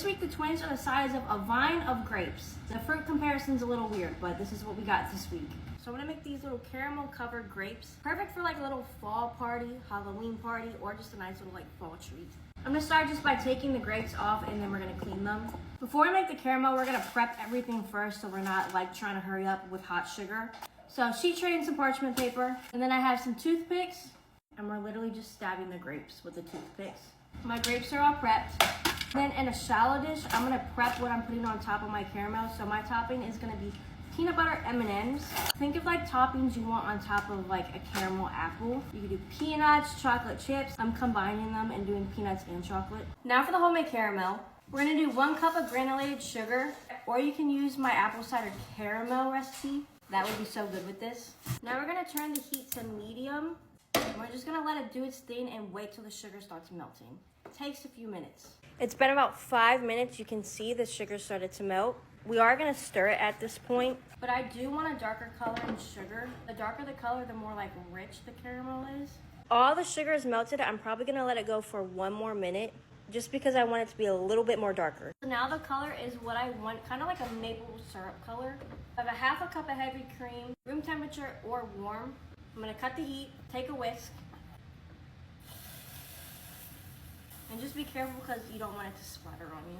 week the twins are the size of a vine of grapes. The fruit comparison's a little weird, but this is what we got this week. So I'm gonna make these little caramel covered grapes. Perfect for like a little fall party, Halloween party, or just a nice little like fall treat. I'm gonna start just by taking the grapes off and then we're gonna clean them. Before we make the caramel, we're gonna prep everything first so we're not like trying to hurry up with hot sugar. So sheet tray and some parchment paper. And then I have some toothpicks and we're literally just stabbing the grapes with the toothpicks. My grapes are all prepped. Then in a shallow dish, I'm gonna prep what I'm putting on top of my caramel. So my topping is gonna be peanut butter M&Ms. Think of like toppings you want on top of like a caramel apple. You can do peanuts, chocolate chips. I'm combining them and doing peanuts and chocolate. Now for the homemade caramel. We're gonna do 1 cup of granulated sugar, or you can use my apple cider caramel recipe. That would be so good with this. Now we're gonna turn the heat to medium. We're just gonna let it do its thing and wait till the sugar starts melting. It takes a few minutes. It's been about 5 minutes. You can see the sugar started to melt. We are gonna stir it at this point, but I do want a darker color in sugar. The darker the color, the more like rich the caramel is. All the sugar is melted. I'm probably gonna let it go for 1 more minute just because I want it to be a little bit more darker. So now the color is what I want, kind of like a maple syrup color. I have a 1/2 cup of heavy cream, room temperature or warm. I'm gonna cut the heat, take a whisk, and just be careful because you don't want it to splatter on you.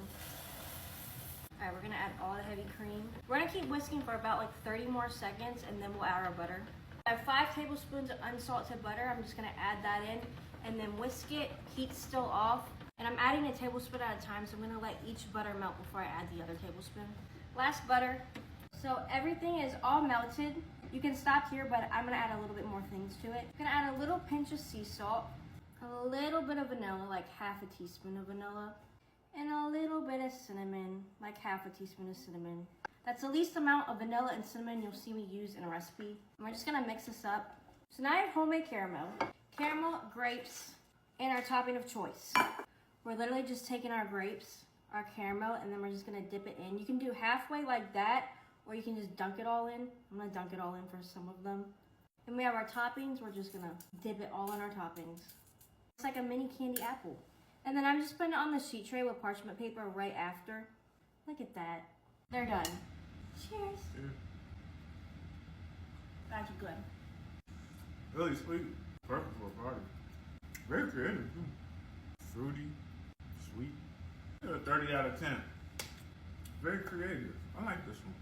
All right, we're gonna add all the heavy cream. We're gonna keep whisking for about like 30 more seconds and then we'll add our butter. I have 5 tablespoons of unsalted butter. I'm just gonna add that in and then whisk it, heat's still off. And I'm adding a tablespoon at a time, so I'm gonna let each butter melt before I add the other tablespoon. Last butter. So everything is all melted. You can stop here, but I'm gonna add a little bit more things to it. I'm gonna add a little pinch of sea salt, a little bit of vanilla, like 1/2 teaspoon of vanilla, and a little bit of cinnamon, like 1/2 teaspoon of cinnamon. That's the least amount of vanilla and cinnamon you'll see me use in a recipe. And we're just gonna mix this up. So now I have homemade caramel, grapes, and our topping of choice. We're literally just taking our grapes, our caramel, and then we're just gonna dip it in. You can do halfway like that, or you can just dunk it all in. I'm gonna dunk it all in for some of them. And we have our toppings. We're just gonna dip it all in our toppings. It's like a mini candy apple. And then I'm just putting it on the sheet tray with parchment paper right after. Look at that. They're done. Cheers. Yeah. That's good. Really sweet. Perfect for a party. Very creative too. Fruity, sweet. 30 out of 10. Very creative. I like this one.